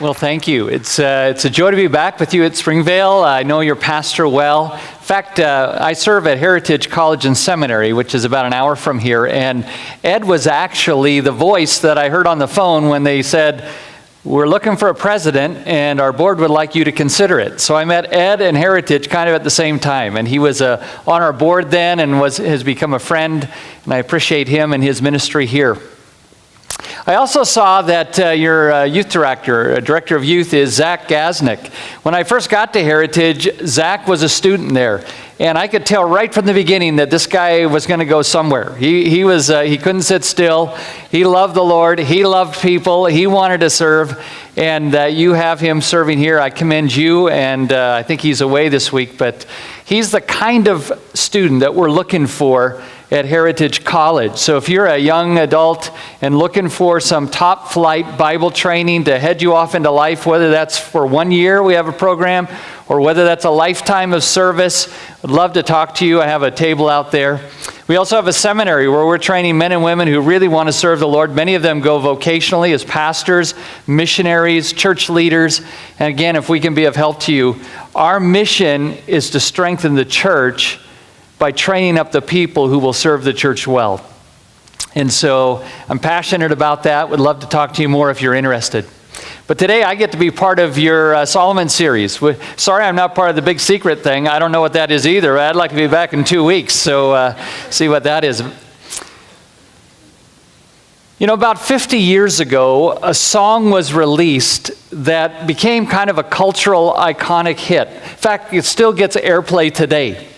Well, thank you. It's a joy to be back with you at Springvale. I know your pastor well. In fact, I serve at Heritage College and Seminary, which is about an hour from here. And Ed was actually the voice that I heard on the phone when they said, "We're looking for a president, and our board would like you to consider it." So I met Ed and Heritage kind of at the same time. And he was on our board then and has become a friend. And I appreciate him and his ministry here. I also saw that your youth director of youth is Zach Gaznick. When I first got to Heritage, Zach was a student there. And I could tell right from the beginning that this guy was going to go somewhere. He couldn't sit still. He loved the Lord. He loved people. He wanted to serve. And you have him serving here. I commend you. And I think he's away this week. But he's the kind of student that we're looking for at Heritage College. So if you're a young adult and looking for some top flight Bible training to head you off into life, whether that's for 1 year, we have a program, or whether that's a lifetime of service, I'd love to talk to you. I have a table out there. We also have a seminary where we're training men and women who really want to serve the Lord. Many of them go vocationally as pastors, missionaries, church leaders. And again, if we can be of help to you, our mission is to strengthen the church by training up the people who will serve the church well. And so I'm passionate about that. Would love to talk to you more if you're interested. But today I get to be part of your Solomon series. Sorry I'm not part of the big secret thing. I don't know what that is either. I'd like to be back in 2 weeks, so see what that is. You know, about 50 years ago, a song was released that became kind of a cultural iconic hit. In fact, it still gets airplay today.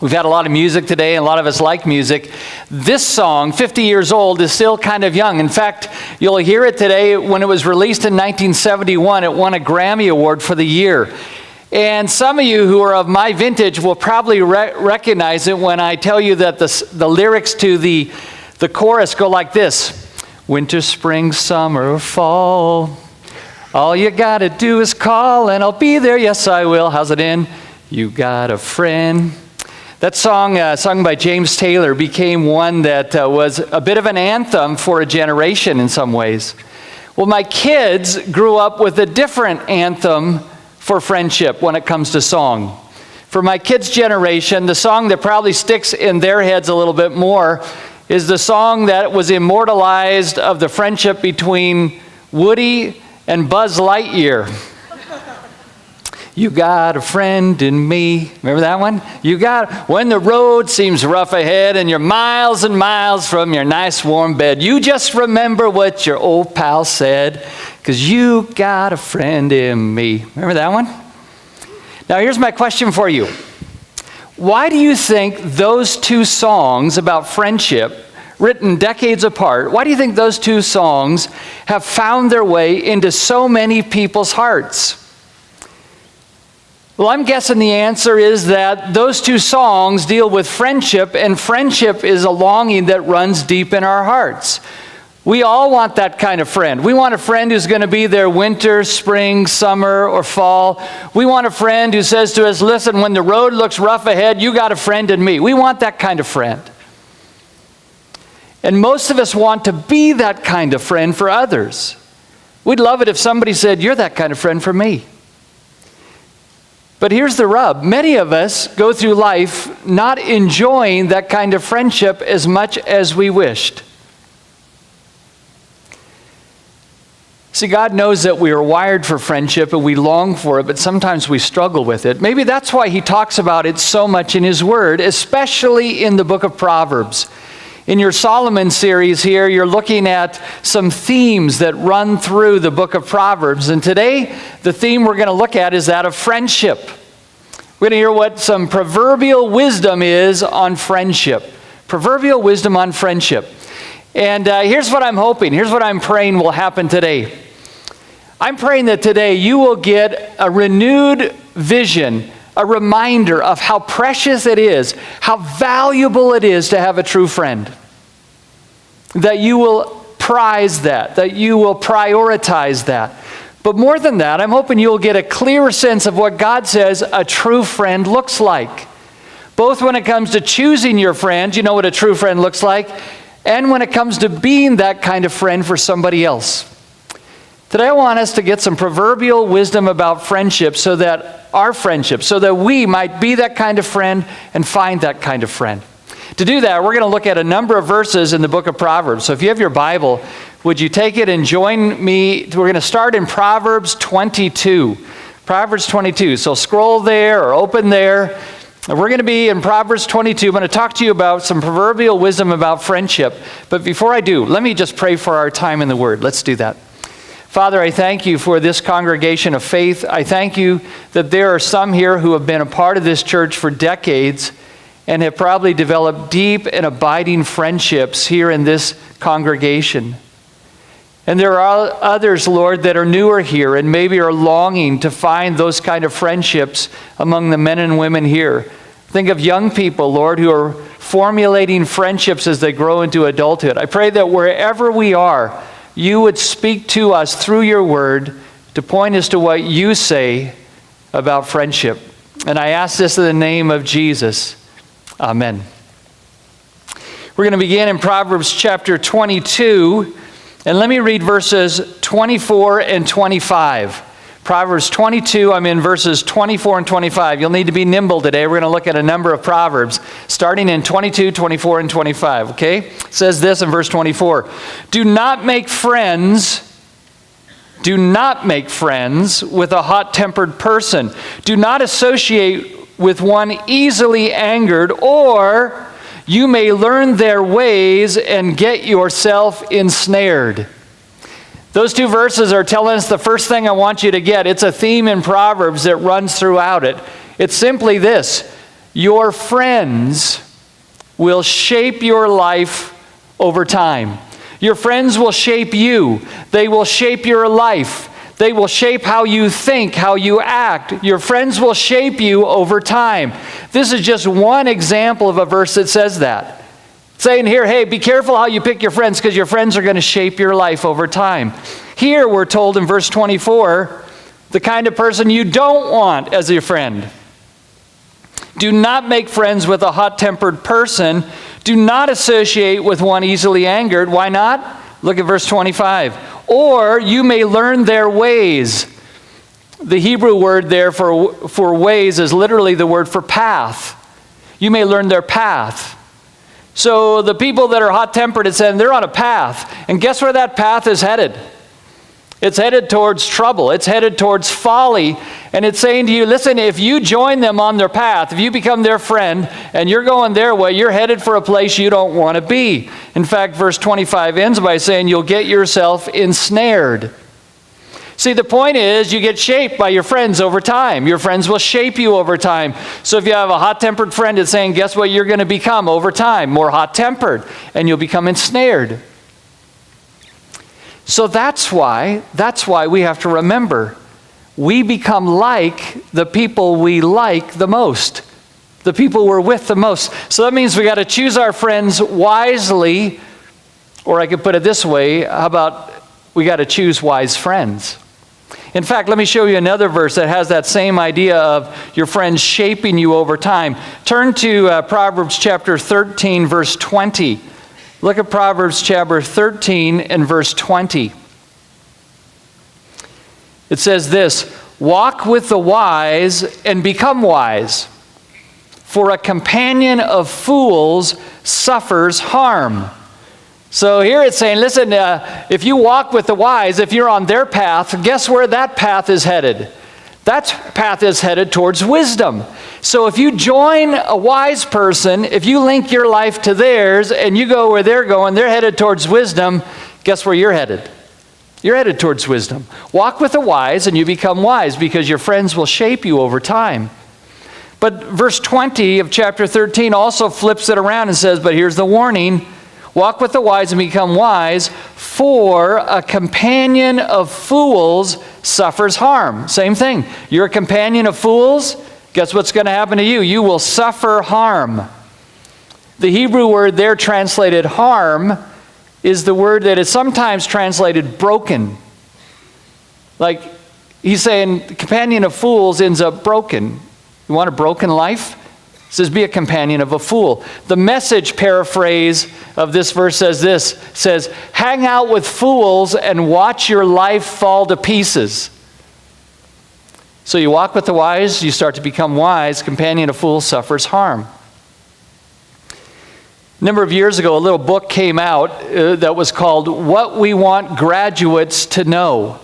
We've had a lot of music today, and a lot of us like music. This song, 50 years old, is still kind of young. In fact, you'll hear it today. When it was released in 1971, it won a Grammy Award for the year. And some of you who are of my vintage will probably recognize it when I tell you that the lyrics to the chorus go like this: winter, spring, summer, fall. All you gotta do is call, and I'll be there, yes I will. How's it in? You got a friend. That song, sung by James Taylor, became one that was a bit of an anthem for a generation in some ways. Well, my kids grew up with a different anthem for friendship when it comes to song. For my kids' generation, the song that probably sticks in their heads a little bit more is the song that was immortalized of the friendship between Woody and Buzz Lightyear. You got a friend in me. Remember that one? When the road seems rough ahead and you're miles and miles from your nice warm bed, you just remember what your old pal said, 'cause you got a friend in me. Remember that one? Now here's my question for you. Why do you think those two songs about friendship, written decades apart, why do you think those two songs have found their way into so many people's hearts? Well, I'm guessing the answer is that those two songs deal with friendship, and friendship is a longing that runs deep in our hearts. We all want that kind of friend. We want a friend who's going to be there winter, spring, summer, or fall. We want a friend who says to us, listen, when the road looks rough ahead, you got a friend in me. We want that kind of friend. And most of us want to be that kind of friend for others. We'd love it if somebody said, you're that kind of friend for me. But here's the rub. Many of us go through life not enjoying that kind of friendship as much as we wished. See, God knows that we are wired for friendship and we long for it, but sometimes we struggle with it. Maybe that's why He talks about it so much in His Word, especially in the book of Proverbs. In your Solomon series here, you're looking at some themes that run through the book of Proverbs. And today, the theme we're going to look at is that of friendship. We're going to hear what some proverbial wisdom is on friendship. Proverbial wisdom on friendship. And here's what I'm hoping. Here's what I'm praying will happen today. I'm praying that today you will get a renewed vision, a reminder of how precious it is, how valuable it is to have a true friend. That you will prize that you will prioritize that. But more than that, I'm hoping you'll get a clearer sense of what God says a true friend looks like. Both when it comes to choosing your friend, you know what a true friend looks like, and when it comes to being that kind of friend for somebody else. Today I want us to get some proverbial wisdom about friendship so that we might be that kind of friend and find that kind of friend. To do that, we're going to look at a number of verses in the book of Proverbs. So if you have your Bible, would you take it and join me? We're going to start in Proverbs 22. Proverbs 22. So scroll there or open there. We're going to be in Proverbs 22. I'm going to talk to you about some proverbial wisdom about friendship. But before I do, let me just pray for our time in the Word. Let's do that. Father, I thank you for this congregation of faith. I thank you that there are some here who have been a part of this church for decades and have probably developed deep and abiding friendships here in this congregation. And there are others, Lord, that are newer here and maybe are longing to find those kind of friendships among the men and women here. Think of young people, Lord, who are formulating friendships as they grow into adulthood. I pray that wherever we are, you would speak to us through your word to point us to what you say about friendship. And I ask this in the name of Jesus. Amen. We're going to begin in Proverbs chapter 22, and let me read verses 24 and 25. Proverbs 22, I'm in verses 24 and 25. You'll need to be nimble today. We're going to look at a number of Proverbs, starting in 22, 24, and 25, okay? It says this in verse 24. Do not make friends with a hot-tempered person. Do not associate with one easily angered, or you may learn their ways and get yourself ensnared. Those two verses are telling us the first thing I want you to get. It's a theme in Proverbs that runs throughout it. It's simply this: your friends will shape your life over time. Your friends will shape you. They will shape your life. They will shape how you think, how you act. Your friends will shape you over time. This is just one example of a verse that says that. It's saying here, hey, be careful how you pick your friends because your friends are going to shape your life over time. Here we're told in verse 24, the kind of person you don't want as your friend. Do not make friends with a hot-tempered person. Do not associate with one easily angered. Why not? Look at verse 25. Or you may learn their ways. The Hebrew word there for ways is literally the word for path. You may learn their path. So the people that are hot-tempered, it's saying they're on a path. And guess where that path is headed? It's headed towards trouble. It's headed towards folly. And it's saying to you, listen, if you join them on their path, if you become their friend and you're going their way, you're headed for a place you don't want to be. In fact, verse 25 ends by saying you'll get yourself ensnared. See, the point is you get shaped by your friends over time. Your friends will shape you over time. So if you have a hot-tempered friend, it's saying, guess what you're going to become over time? More hot-tempered, and you'll become ensnared. So that's why we have to remember, we become like the people we like the most, the people we're with the most. So that means we got to choose our friends wisely, or I could put it this way, how about we got to choose wise friends? In fact, let me show you another verse that has that same idea of your friends shaping you over time. Turn to Proverbs chapter 13, verse 20. Look at Proverbs chapter 13 and verse 20. It says this: walk with the wise and become wise, for a companion of fools suffers harm. So here it's saying, listen, if you walk with the wise, if you're on their path, guess where that path is headed? That path is headed towards wisdom. So if you join a wise person, if you link your life to theirs and you go where they're going, they're headed towards wisdom, guess where you're headed? You're headed towards wisdom. Walk with the wise and you become wise because your friends will shape you over time. But verse 20 of chapter 13 also flips it around and says, but here's the warning: walk with the wise and become wise, for a companion of fools suffers harm. Same thing. You're a companion of fools, guess what's going to happen to you? You will suffer harm. The Hebrew word there translated harm is the word that is sometimes translated broken. Like he's saying, the companion of fools ends up broken. You want a broken life? says, be a companion of a fool. The Message paraphrase of this verse says, hang out with fools and watch your life fall to pieces. So you walk with the wise, you start to become wise. Companion of fools suffers harm. A number of years ago, a little book came out that was called What We Want Graduates to Know.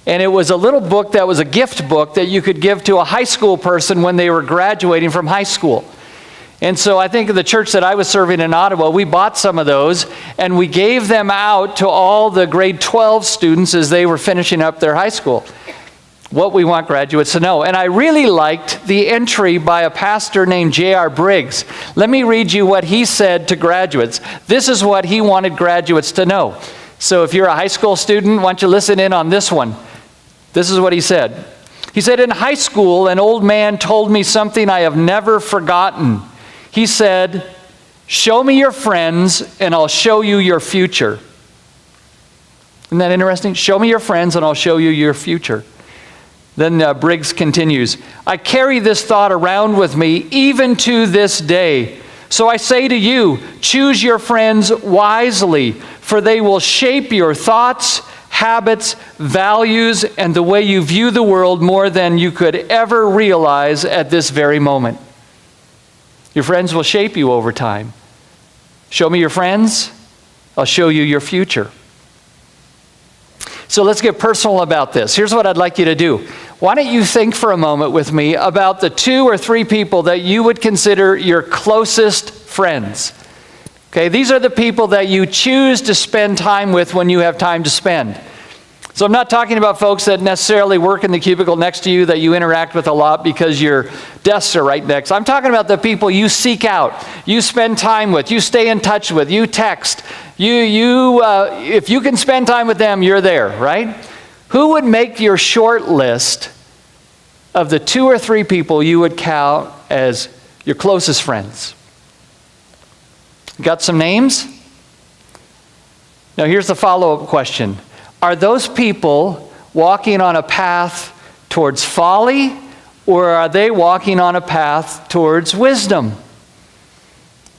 And it was a little book that was a gift book that you could give to a high school person when they were graduating from high school. And so I think of the church that I was serving in Ottawa, we bought some of those and we gave them out to all the grade 12 students as they were finishing up their high school. What we want graduates to know. And I really liked the entry by a pastor named J.R. Briggs. Let me read you what he said to graduates. This is what he wanted graduates to know. So if you're a high school student, why don't you listen in on this one? This is what he said. He said, in high school, an old man told me something I have never forgotten. He said, show me your friends and I'll show you your future. Isn't that interesting? Show me your friends and I'll show you your future. Then Briggs continues, I carry this thought around with me even to this day. So I say to you, choose your friends wisely, for they will shape your thoughts, habits, values, and the way you view the world more than you could ever realize at this very moment. Your friends will shape you over time. Show me your friends, I'll show you your future. So let's get personal about this. Here's what I'd like you to do. Why don't you think for a moment with me about the 2 or 3 people that you would consider your closest friends. Okay, these are the people that you choose to spend time with when you have time to spend. So I'm not talking about folks that necessarily work in the cubicle next to you that you interact with a lot because your desks are right next. I'm talking about the people you seek out, you spend time with, you stay in touch with, you text. If you can spend time with them, you're there, right? Who would make your short list of the 2 or 3 people you would count as your closest friends? Got some names? Now here's the follow-up question. Are those people walking on a path towards folly, or are they walking on a path towards wisdom?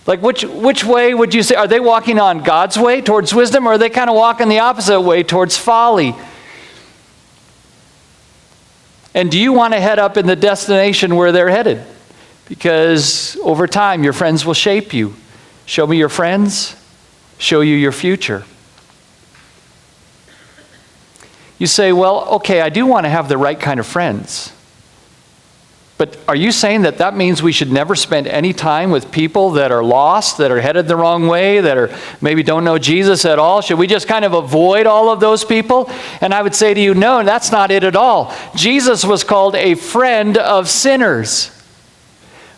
Like which way would you say? Are they walking on God's way towards wisdom, or are they kind of walking the opposite way towards folly? And do you want to head up in the destination where they're headed? Because over time, your friends will shape you. Show me your friends, show you your future. You say, well, okay, I do want to have the right kind of friends. But are you saying that that means we should never spend any time with people that are lost, that are headed the wrong way, that are maybe don't know Jesus at all? Should we just kind of avoid all of those people? And I would say to you, no, that's not it at all. Jesus was called a friend of sinners.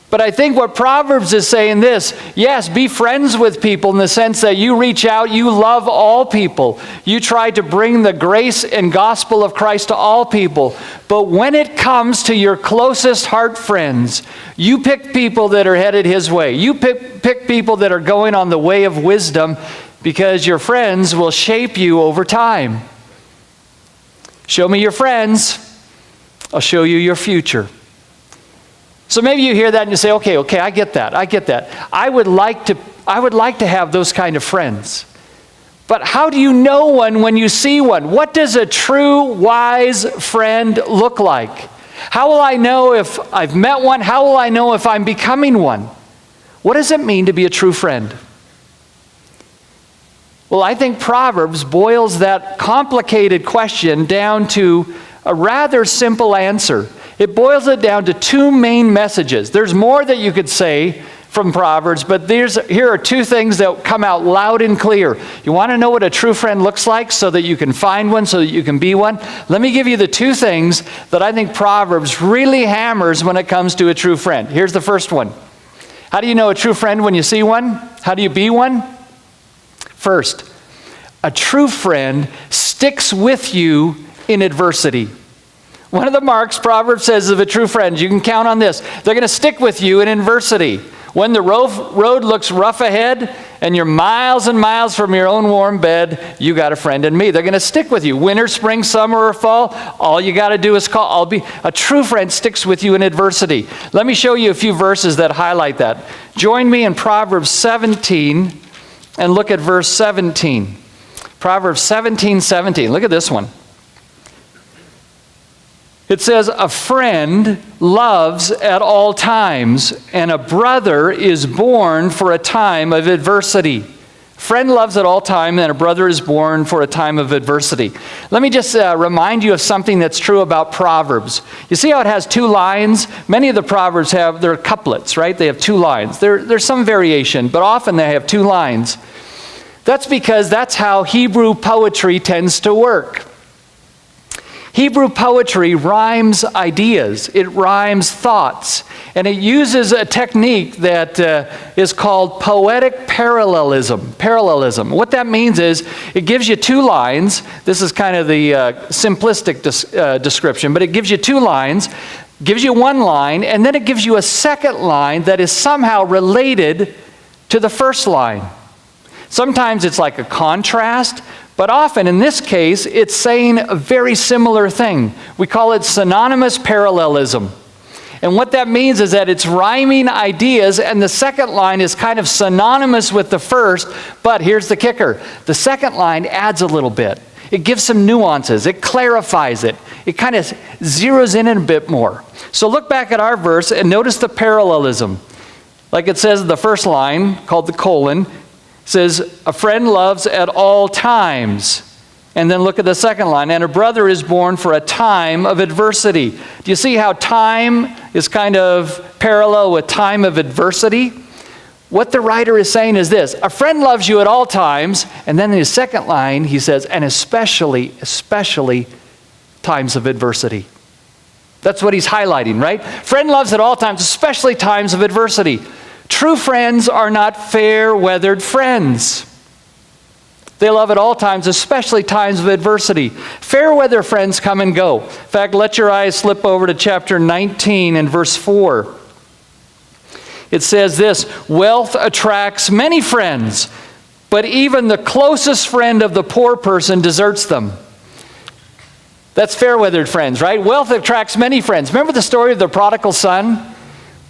But I think what Proverbs is saying this, yes, be friends with people in the sense that you reach out, you love all people. You try to bring the grace and gospel of Christ to all people. But when it comes to your closest heart friends, you pick people that are headed His way. You pick people that are going on the way of wisdom, because your friends will shape you over time. Show me your friends, I'll show you your future. So maybe you hear that and you say, okay, I get that. I would like to have those kind of friends. But how do you know one when you see one? What does a true, wise friend look like? How will I know if I've met one? How will I know if I'm becoming one? What does it mean to be a true friend? Well, I think Proverbs boils that complicated question down to a rather simple answer. It boils it down to 2 main messages. There's more that you could say from Proverbs, but here are 2 things that come out loud and clear. You want to know what a true friend looks like so that you can find one, so that you can be one? Let me give you the 2 things that I think Proverbs really hammers when it comes to a true friend. Here's the first one. How do you know a true friend when you see one? How do you be one? First, a true friend sticks with you in adversity. One of the marks Proverbs says of a true friend, you can count on this, they're going to stick with you in adversity. When the road looks rough ahead and you're miles and miles from your own warm bed, you got a friend in me. They're going to stick with you. Winter, spring, summer, or fall, all you got to do is call. A true friend sticks with you in adversity. Let me show you a few verses that highlight that. Join me in Proverbs 17 and look at verse 17. Proverbs 17:17. Look at this one. It says, a friend loves at all times, and a brother is born for a time of adversity. Friend loves at all time, and a brother is born for a time of adversity. Let me just remind you of something that's true about Proverbs. You see how it has two lines? Many of the Proverbs have their couplets, right? They have two lines. There's some variation, but often they have two lines. That's because that's how Hebrew poetry tends to work. Hebrew poetry rhymes ideas, it rhymes thoughts, and it uses a technique that is called poetic parallelism. What that means is it gives you two lines. This is kind of the simplistic description, but it gives you two lines, gives you one line, and then it gives you a second line that is somehow related to the first line. Sometimes it's like a contrast, but often, in this case, it's saying a very similar thing. We call it synonymous parallelism. And what that means is that it's rhyming ideas, and the second line is kind of synonymous with the first, but here's the kicker. The second line adds a little bit. It gives some nuances. It clarifies it. It kind of zeroes in a bit more. So look back at our verse and notice the parallelism. Like it says in the first line, called the colon, says, a friend loves at all times. And then look at the second line, and a brother is born for a time of adversity. Do you see how time is kind of parallel with time of adversity? What the writer is saying is this, a friend loves you at all times, and then in his second line he says, and especially times of adversity. That's what he's highlighting, right? Friend loves at all times, especially times of adversity. True friends are not fair-weathered friends. They love at all times, especially times of adversity. Fair-weather friends come and go. In fact, let your eyes slip over to chapter 19 and verse 4. It says this, wealth attracts many friends, but even the closest friend of the poor person deserts them. That's fair-weathered friends, right? Wealth attracts many friends. Remember the story of the prodigal son?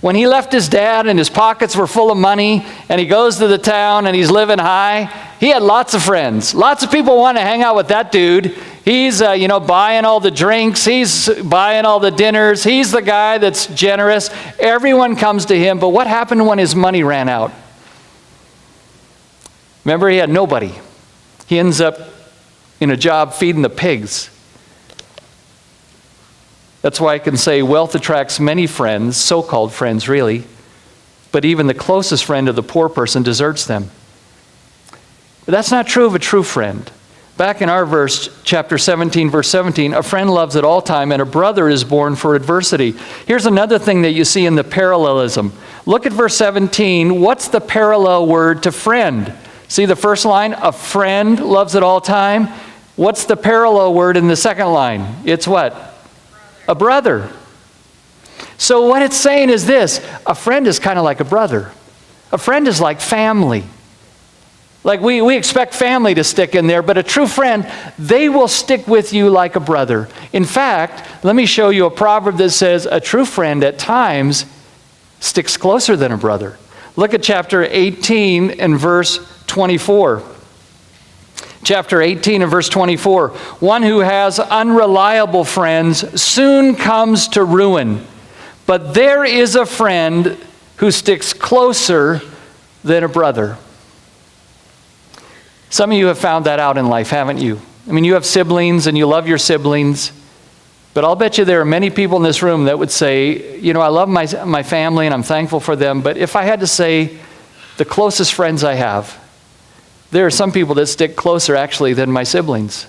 When he left his dad and his pockets were full of money and he goes to the town and he's living high, he had lots of friends. Lots of people want to hang out with that dude. He's, buying all the drinks. He's buying all the dinners. He's the guy that's generous. Everyone comes to him. But what happened when his money ran out? Remember, he had nobody. He ends up in a job feeding the pigs. That's why I can say wealth attracts many friends, so-called friends really, but even the closest friend of the poor person deserts them. But that's not true of a true friend. Back in our verse, chapter 17, verse 17, a friend loves at all time, and a brother is born for adversity. Here's another thing that you see in the parallelism. Look at verse 17. What's the parallel word to friend? See the first line? A friend loves at all time. What's the parallel word in the second line? It's what? A brother. So what it's saying is this, a friend is kind of like a brother. A friend is like family. Like we expect family to stick in there, but a true friend, they will stick with you like a brother. In fact, let me show you a proverb that says a true friend at times sticks closer than a brother. Look at chapter 18 and verse 24. Chapter 18 and verse 24. One who has unreliable friends soon comes to ruin, but there is a friend who sticks closer than a brother. Some of you have found that out in life, haven't you? I mean, you have siblings and you love your siblings, but I'll bet you there are many people in this room that would say, I love my family and I'm thankful for them, but if I had to say the closest friends I have, there are some people that stick closer actually than my siblings.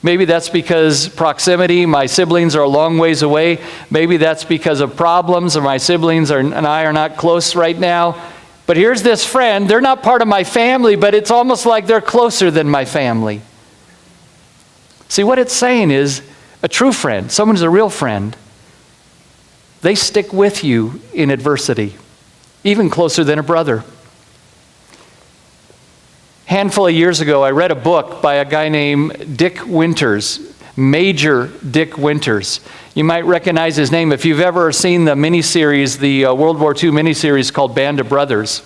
Maybe that's because proximity, my siblings are a long ways away. Maybe that's because of problems or my siblings and I are not close right now. But here's this friend, they're not part of my family, but it's almost like they're closer than my family. See, what it's saying is a true friend, someone who's a real friend, they stick with you in adversity, even closer than a brother. handful of years ago, I read a book by a guy named Dick Winters, Major Dick Winters. You might recognize his name if you've ever seen the miniseries, the World War II miniseries called Band of Brothers.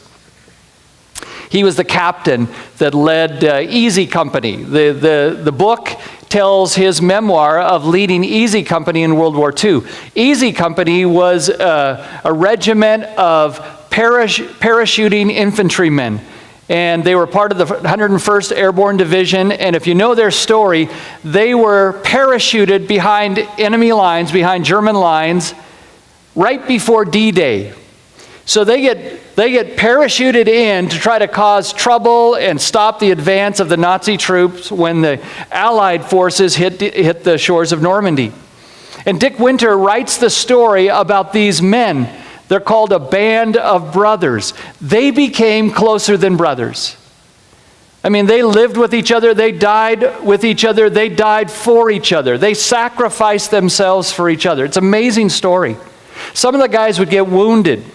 He was the captain that led Easy Company. The book tells his memoir of leading Easy Company in World War II. Easy Company was a regiment of parachuting infantrymen. And they were part of the 101st Airborne Division. And if you know their story, they were parachuted behind enemy lines, behind German lines, right before D-Day. So they get parachuted in to try to cause trouble and stop the advance of the Nazi troops when the Allied forces hit the shores of Normandy. And Dick Winter writes the story about these men. They're called a band of brothers. They became closer than brothers. I mean, they lived with each other. They died with each other. They died for each other. They sacrificed themselves for each other. It's an amazing story. Some of the guys would get wounded,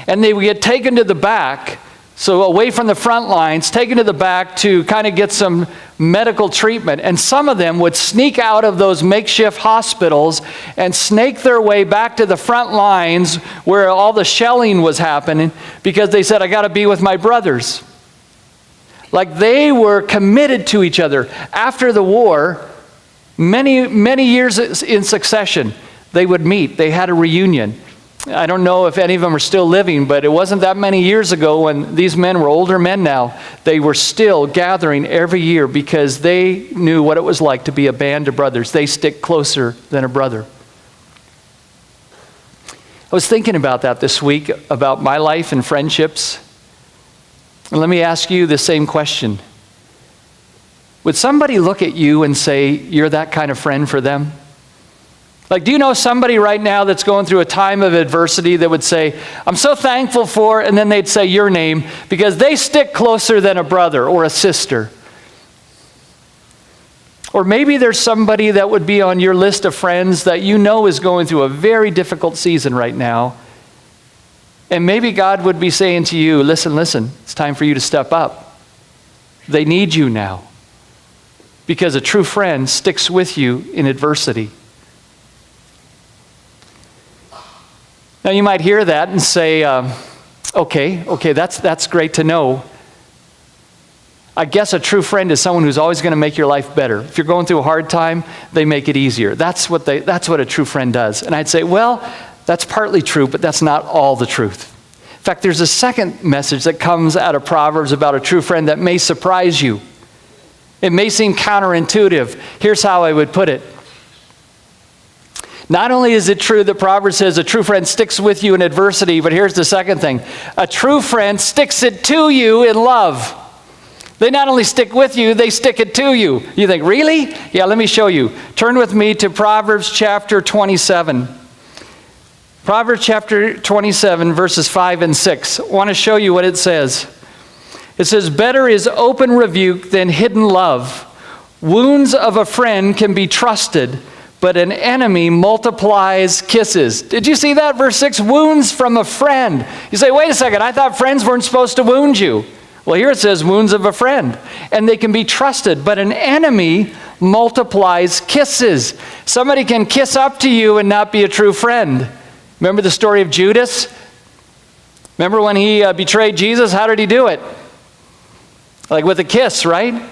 and they would get taken to the back, so away from the front lines, taken to the back to kind of get some medical treatment. And some of them would sneak out of those makeshift hospitals and snake their way back to the front lines where all the shelling was happening, because they said, I got to be with my brothers. Like they were committed to each other. After the war, many years in succession, they would meet. They had a reunion. I don't know if any of them are still living, but it wasn't that many years ago when these men were older men now. They were still gathering every year because they knew what it was like to be a band of brothers. They stick closer than a brother. I was thinking about that this week, about my life and friendships. And let me ask you the same question. Would somebody look at you and say, you're that kind of friend for them? Like, do you know somebody right now that's going through a time of adversity that would say, I'm so thankful for, and then they'd say your name, because they stick closer than a brother or a sister? Or maybe there's somebody that would be on your list of friends that you know is going through a very difficult season right now. And maybe God would be saying to you, listen, it's time for you to step up. They need you now. Because a true friend sticks with you in adversity. Now you might hear that and say, okay, that's great to know. I guess a true friend is someone who's always going to make your life better. If you're going through a hard time, they make it easier. That's what a true friend does. And I'd say, well, that's partly true, but that's not all the truth. In fact, there's a second message that comes out of Proverbs about a true friend that may surprise you. It may seem counterintuitive. Here's how I would put it. Not only is it true that Proverbs says a true friend sticks with you in adversity, but here's the second thing. A true friend sticks it to you in love. They not only stick with you, they stick it to you. You think, really? Yeah, let me show you. Turn with me to Proverbs chapter 27. Proverbs chapter 27, verses 5 and 6. I want to show you what it says. It says, better is open rebuke than hidden love. Wounds of a friend can be trusted, but an enemy multiplies kisses. Did you see that? Verse 6, wounds from a friend. You say, wait a second, I thought friends weren't supposed to wound you. Well, here it says wounds of a friend, and they can be trusted, but an enemy multiplies kisses. Somebody can kiss up to you and not be a true friend. Remember the story of Judas? Remember when he betrayed Jesus? How did he do it? Like with a kiss, right?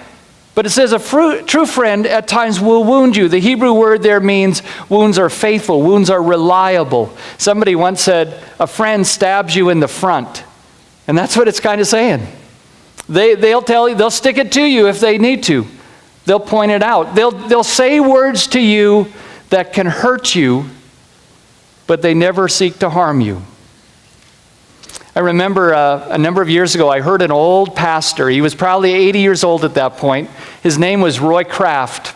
But it says a true friend at times will wound you. The Hebrew word there means wounds are faithful, wounds are reliable. Somebody once said, a friend stabs you in the front. And that's what it's kind of saying. They'll tell you, they'll stick it to you if they need to. They'll point it out. They'll say words to you that can hurt you, but they never seek to harm you. I remember a number of years ago, I heard an old pastor. He was probably 80 years old at that point. His name was Roy Kraft.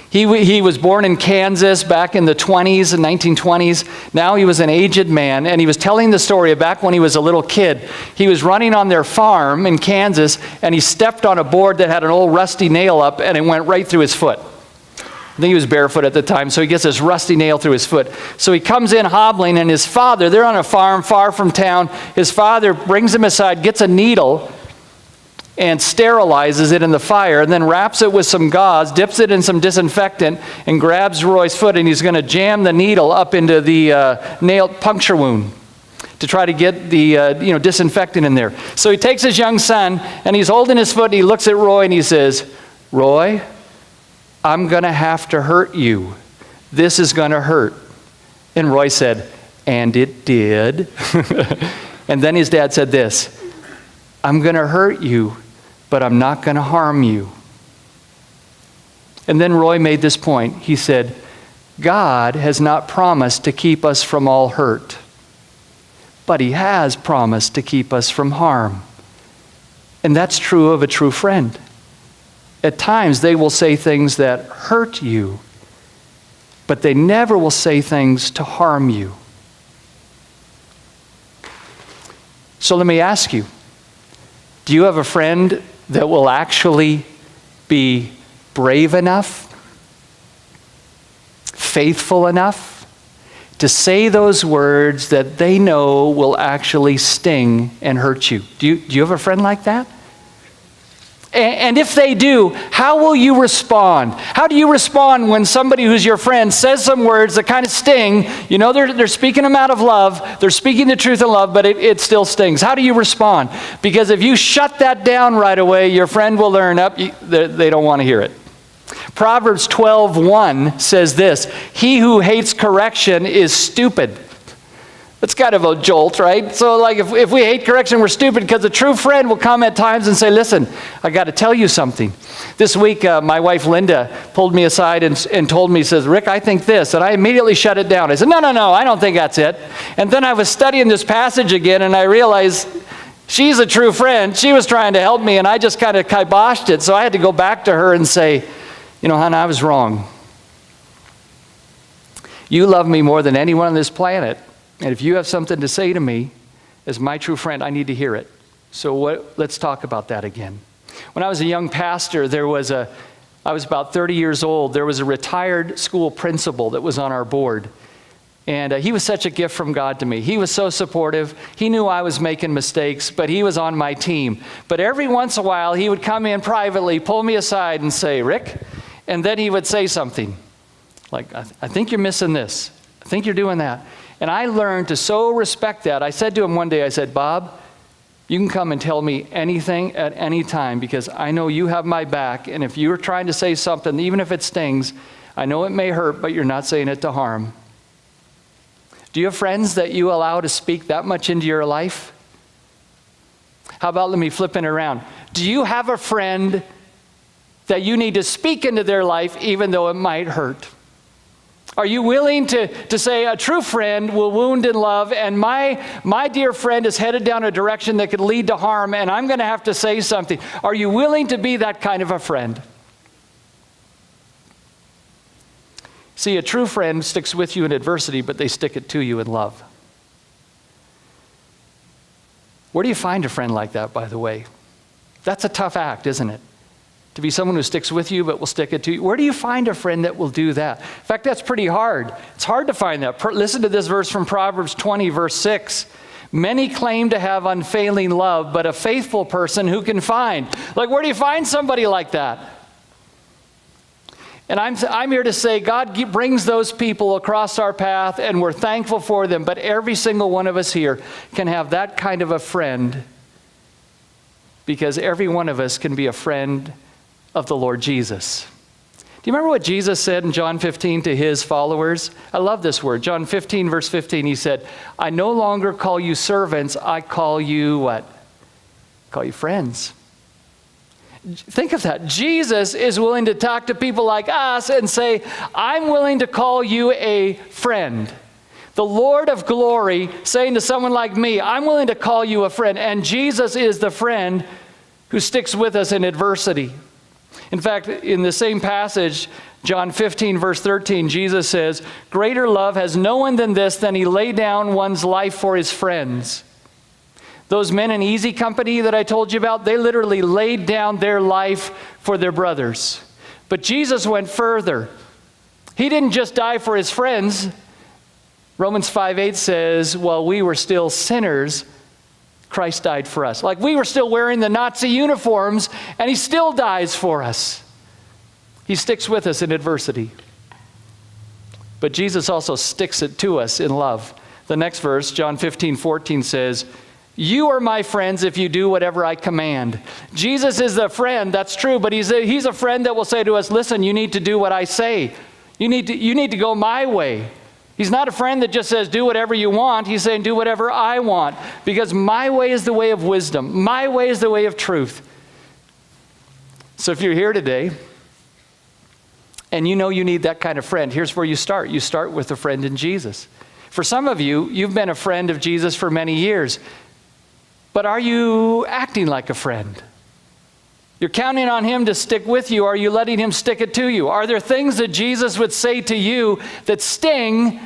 He was born in Kansas back in the 20s and 1920s. Now he was an aged man, and he was telling the story of back when he was a little kid. He was running on their farm in Kansas, and he stepped on a board that had an old rusty nail up, and it went right through his foot. I think he was barefoot at the time, so he gets this rusty nail through his foot. So he comes in hobbling, and his father, they're on a farm far from town. His father brings him aside, gets a needle, and sterilizes it in the fire, and then wraps it with some gauze, dips it in some disinfectant, and grabs Roy's foot, and he's going to jam the needle up into the nail puncture wound to try to get the disinfectant in there. So he takes his young son, and he's holding his foot, and he looks at Roy, and he says, "Roy, I'm going to have to hurt you. This is going to hurt." And Roy said, "And it did." And then his dad said this, "I'm going to hurt you, but I'm not going to harm you." And then Roy made this point. He said, "God has not promised to keep us from all hurt, but He has promised to keep us from harm." And that's true of a true friend. At times, they will say things that hurt you, but they never will say things to harm you. So let me ask you, do you have a friend that will actually be brave enough, faithful enough to say those words that they know will actually sting and hurt you? Do you have a friend like that? And if they do, how will you respond? How do you respond when somebody who's your friend says some words that kind of sting? You know, they're speaking them out of love. They're speaking the truth in love, but it still stings. How do you respond? Because if you shut that down right away, your friend will learn they don't want to hear it. Proverbs 12:1 says this, "He who hates correction is stupid." That's kind of a jolt, right? So like if we hate correction, we're stupid, because a true friend will come at times and say, "Listen, I got to tell you something." This week, my wife Linda pulled me aside and told me, says, "Rick, I think this." And I immediately shut it down. I said, No, I don't think that's it. And then I was studying this passage again, and I realized she's a true friend. She was trying to help me, and I just kind of kiboshed it. So I had to go back to her and say, "Hon, I was wrong. You love me more than anyone on this planet. And if you have something to say to me, as my true friend, I need to hear it." So let's talk about that again. When I was a young pastor, I was about 30 years old. There was a retired school principal that was on our board. And he was such a gift from God to me. He was so supportive. He knew I was making mistakes, but he was on my team. But every once in a while, he would come in privately, pull me aside and say, "Rick," and then he would say something like, I think you're missing this. I think you're doing that." And I learned to so respect that. I said to him one day, I said, "Bob, you can come and tell me anything at any time, because I know you have my back. And if you're trying to say something, even if it stings, I know it may hurt, but you're not saying it to harm." Do you have friends that you allow to speak that much into your life? How about, let me flip it around. Do you have a friend that you need to speak into their life even though it might hurt? Are you willing to say, a true friend will wound in love, and my dear friend is headed down a direction that could lead to harm, and I'm going to have to say something? Are you willing to be that kind of a friend? See, a true friend sticks with you in adversity, but they stick it to you in love. Where do you find a friend like that, by the way? That's a tough act, isn't it? To be someone who sticks with you but will stick it to you. Where do you find a friend that will do that? In fact, that's pretty hard. It's hard to find that. Listen to this verse from Proverbs 20, verse 6. "Many claim to have unfailing love, but a faithful person who can find?" Like, where do you find somebody like that? And I'm here to say God brings those people across our path, and we're thankful for them. But every single one of us here can have that kind of a friend, because every one of us can be a friend of the Lord Jesus. Do you remember what Jesus said in John 15 to his followers? I love this word. John 15, verse 15, he said, "I no longer call you servants, I call you" what? I call you friends. Think of that. Jesus is willing to talk to people like us and say, "I'm willing to call you a friend." The Lord of glory saying to someone like me, "I'm willing to call you a friend." And Jesus is the friend who sticks with us in adversity. In fact, in the same passage, John 15, verse 13, Jesus says, "Greater love has no one than this, than he lay down one's life for his friends." Those men in Easy Company that I told you about, they literally laid down their life for their brothers. But Jesus went further. He didn't just die for his friends. Romans 5:8 says, "While we were still sinners, Christ died for us. Like we were still wearing the Nazi uniforms, and he still dies for us. He sticks with us in adversity. But Jesus also sticks it to us in love. The next verse, John 15:14 says, "You are my friends if you do whatever I command." Jesus is a friend, that's true, but he's a friend that will say to us, listen, you need to do what I say. You need to go my way. He's not a friend that just says, do whatever you want. He's saying, do whatever I want, because my way is the way of wisdom. My way is the way of truth. So if you're here today, and you know you need that kind of friend, here's where you start. You start with a friend in Jesus. For some of you, you've been a friend of Jesus for many years, but are you acting like a friend? You're counting on him to stick with you. Are you letting him stick it to you? Are there things that Jesus would say to you that sting,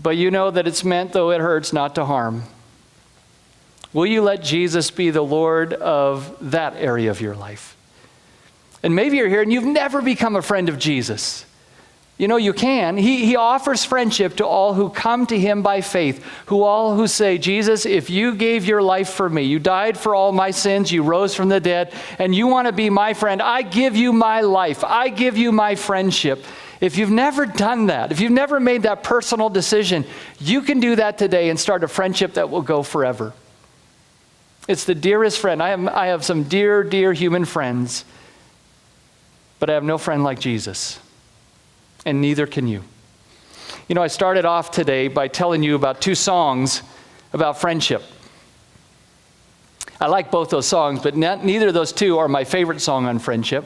but you know that it's meant, though it hurts, not to harm? Will you let Jesus be the Lord of that area of your life? And maybe you're here and you've never become a friend of Jesus. You know, you can. He offers friendship to all who come to him by faith, all who say, Jesus, if you gave your life for me, you died for all my sins, you rose from the dead, and you want to be my friend, I give you my life. I give you my friendship. If you've never done that, if you've never made that personal decision, you can do that today and start a friendship that will go forever. It's the dearest friend. I have some dear, dear human friends, but I have no friend like Jesus. And neither can you. You know, I started off today by telling you about two songs about friendship. I like both those songs, but neither of those two are my favorite song on friendship.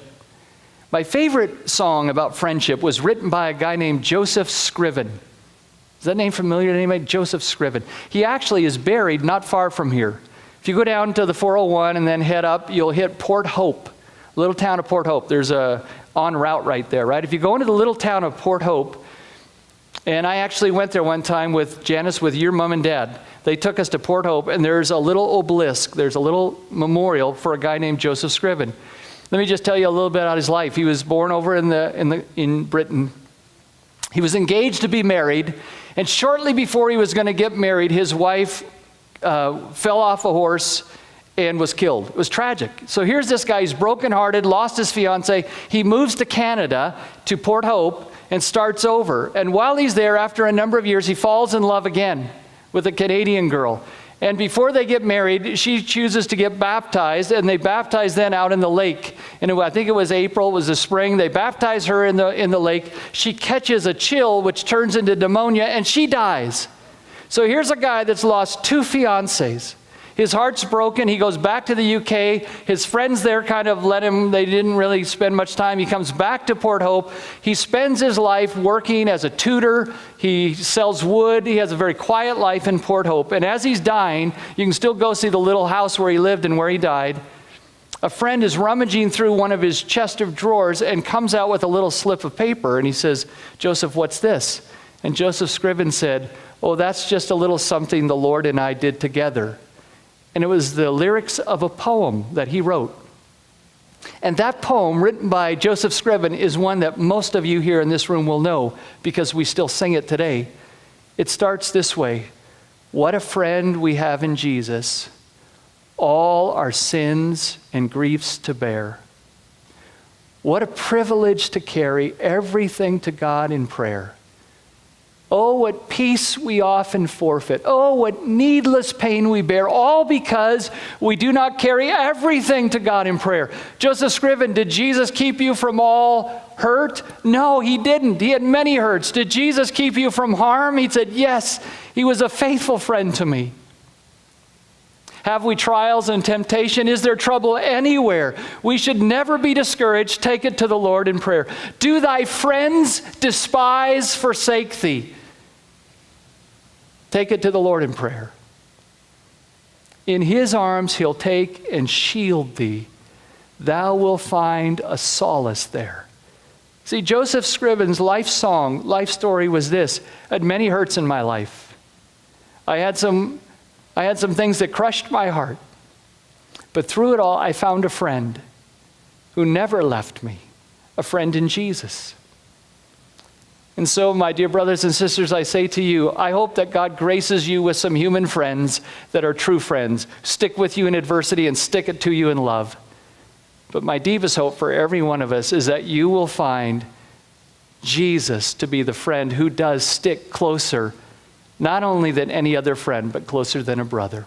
My favorite song about friendship was written by a guy named Joseph Scriven. Is that name familiar to anybody? Joseph Scriven. He actually is buried not far from here. If you go down to the 401 and then head up, you'll hit Port Hope, little town of Port Hope. There's a en route right there, right? If you go into the little town of Port Hope, and I actually went there one time with Janice, with your mom and dad. They took us to Port Hope, and there's a little obelisk. There's a little memorial for a guy named Joseph Scriven. Let me just tell you a little bit about his life. He was born over in Britain. He was engaged to be married, and shortly before he was going to get married, his wife fell off a horse and was killed. It was tragic. So here's this guy, he's brokenhearted, lost his fiance. He moves to Canada, to Port Hope, and starts over. And while he's there, after a number of years, he falls in love again with a Canadian girl. And before they get married, she chooses to get baptized, and they baptize then out in the lake. And I think it was April, it was the spring. They baptize her in the lake. She catches a chill, which turns into pneumonia, and she dies. So here's a guy that's lost two fiancées. His heart's broken. He goes back to the UK. His friends there kind of let him, they didn't really spend much time. He comes back to Port Hope. He spends his life working as a tutor. He sells wood. He has a very quiet life in Port Hope. And as he's dying, you can still go see the little house where he lived and where he died. A friend is rummaging through one of his chest of drawers and comes out with a little slip of paper. And he says, Joseph, what's this? And Joseph Scriven said, oh, that's just a little something the Lord and I did together. And it was the lyrics of a poem that he wrote. And that poem, written by Joseph Scriven, is one that most of you here in this room will know because we still sing it today. It starts this way: what a friend we have in Jesus, all our sins and griefs to bear. What a privilege to carry everything to God in prayer. Oh, what peace we often forfeit. Oh, what needless pain we bear, all because we do not carry everything to God in prayer. Joseph Scriven, did Jesus keep you from all hurt? No, he didn't. He had many hurts. Did Jesus keep you from harm? He said, yes, he was a faithful friend to me. Have we trials and temptation? Is there trouble anywhere? We should never be discouraged. Take it to the Lord in prayer. Do thy friends despise, forsake thee? Take it to the Lord in prayer. In his arms he'll take and shield thee. Thou wilt find a solace there. See, Joseph Scriven's life song, life story was this: I had many hurts in my life. I had some things that crushed my heart. But through it all, I found a friend who never left me, a friend in Jesus. And so, my dear brothers and sisters, I say to you, I hope that God graces you with some human friends that are true friends, stick with you in adversity and stick it to you in love. But my deepest hope for every one of us is that you will find Jesus to be the friend who does stick closer, not only than any other friend, but closer than a brother.